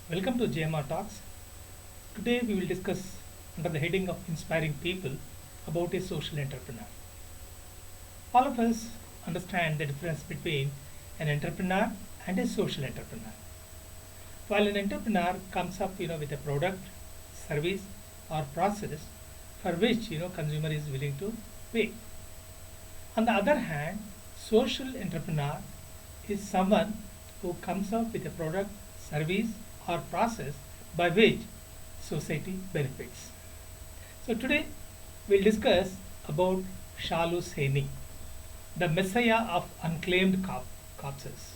Welcome to JMR Talks. Today we will discuss under the heading of inspiring people about a social entrepreneur. All of us understand the difference between an entrepreneur and a social entrepreneur. While an entrepreneur comes up with a product, service or process for which consumer is willing to pay. On the other hand, social entrepreneur is someone who comes up with a product, service or process by which society benefits. So today we'll discuss about Shalu Saini, the messiah of unclaimed corpses.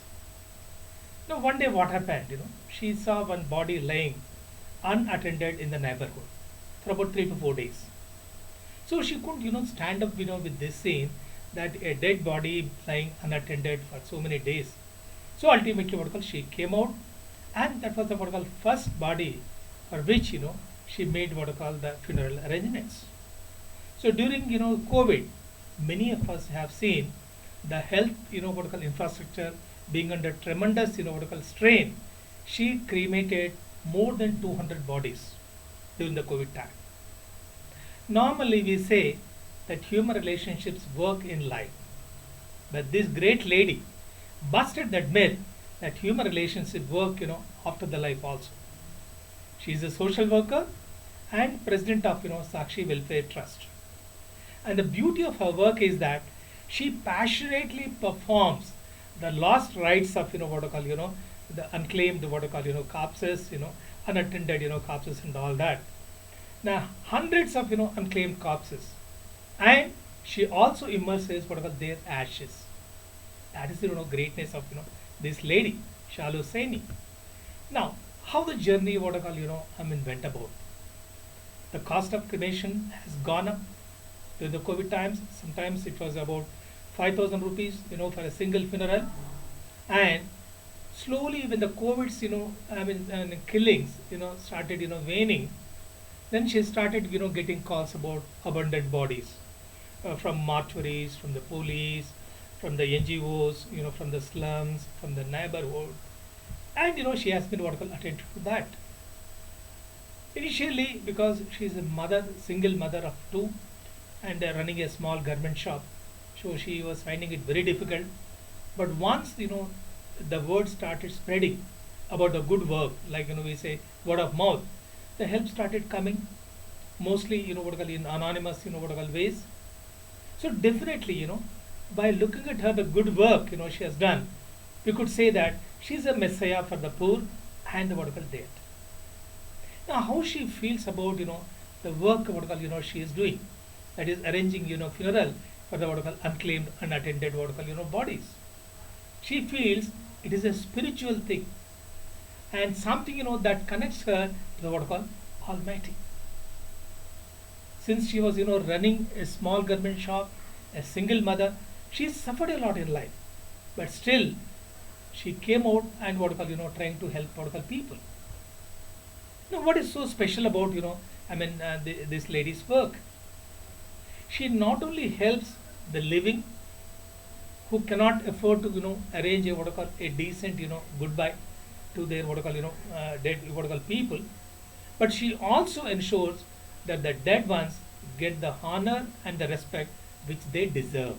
Now one day what happened, she saw one body lying unattended in the neighborhood for about 3 to 4 days. So she couldn't, stand up, with this scene that a dead body lying unattended for so many days. So ultimately, she came out, and that was the first body for which she made the funeral arrangements. So during COVID, many of us have seen the health infrastructure being under tremendous strain. She cremated more than 200 bodies during the COVID time. Normally, we say that human relationships work in life, but this great lady busted that myth that human relationships work after the life also. She is a social worker and president of Sakshi Welfare Trust. And the beauty of her work is that she passionately performs the lost rites of the unclaimed corpses, unattended corpses and all that. Now hundreds of unclaimed corpses, and she also immerses their ashes. That is the greatness of this lady, Shalu Saini. Now, how the journey went about. The cost of cremation has gone up during the COVID times. Sometimes it was about 5,000 rupees, for a single funeral. And slowly when the COVID's, killings, started, waning, then she started, getting calls about abandoned bodies from mortuaries, from the police, from the NGOs, from the slums, from the neighborhood. And, she has been attentive to that. Initially, because she is a mother, single mother of two, and running a small garment shop, so she was finding it very difficult. But once, the word started spreading about the good work, like, we say word of mouth, the help started coming, mostly, in anonymous, ways. So definitely, by looking at her, the good work, she has done, we could say that she is a messiah for the poor and the dead. Now, how she feels about, the work, she is doing, that is arranging, funeral for the unclaimed, unattended, bodies. She feels it is a spiritual thing and something, that connects her to the Almighty. Since she was, running a small garment shop, a single mother, she suffered a lot in life, but still she came out and trying to help people. Now, what is so special about this lady's work? She not only helps the living who cannot afford to arrange a decent goodbye to their dead people, but she also ensures that the dead ones get the honor and the respect which they deserve.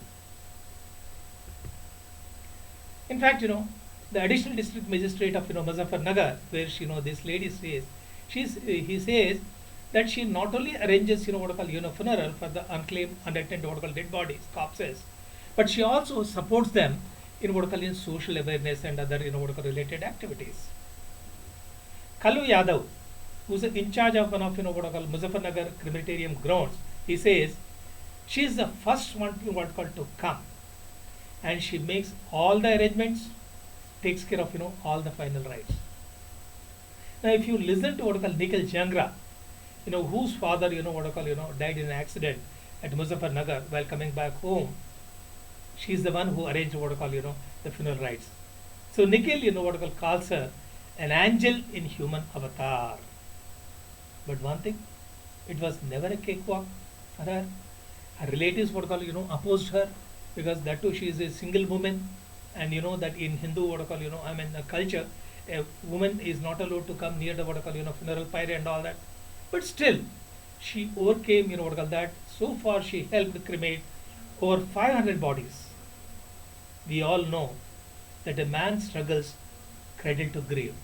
In fact, the additional district magistrate of Muzaffarnagar, where this lady says, he says that she not only arranges funeral for the unclaimed, unattended dead bodies, corpses, but she also supports them in social awareness and other related activities. Kalu Yadav, who's in charge of one of Muzaffarnagar crematorium grounds, he says she is the first one to come, and she makes all the arrangements, takes care of all the final rites. Now, if you listen to Nikhil Jangra, whose father died in an accident at Muzaffarnagar while coming back home, she is the one who arranged the funeral rites. So Nikhil calls her an angel in human avatar. But one thing, it was never a cakewalk for her. Her relatives opposed her because that too she is a single woman, and that in Hindu culture, A woman is not allowed to come near the what I call funeral pyre and all that. But still, she overcame what I call that. So far, she helped cremate over 500 bodies. We all know that a man struggles cradle to grave.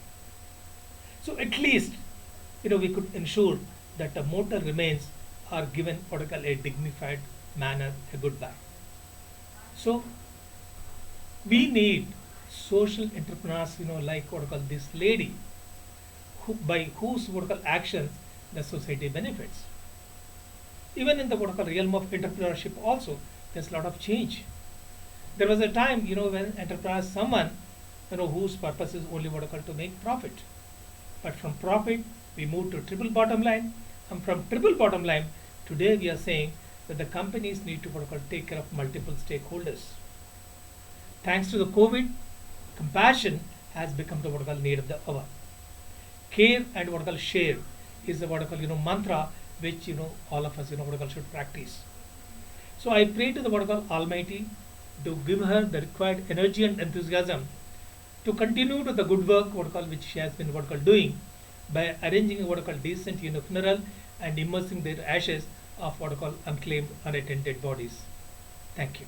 So at least we could ensure that the mortal remains are given what I call a dignified manner, a goodbye. So we need social entrepreneurs, like what I call this lady, by whose what I call actions the society benefits. Even in the what I call realm of entrepreneurship also, there's a lot of change. There was a time, when enterprise someone, whose purpose is only what I call to make profit. But from profit, we move to triple bottom line. And from triple bottom line, today we are saying that the companies need to what I call take care of multiple stakeholders. Thanks to the COVID, compassion has become the what I call need of the hour. Care and what I call share is the what I call mantra which all of us what I call should practice. So I pray to the what I call Almighty to give her the required energy and enthusiasm to continue to the good work what I call which she has been what I call doing by arranging what I call decent funeral and immersing their ashes of what I call unclaimed unattended bodies. Thank you.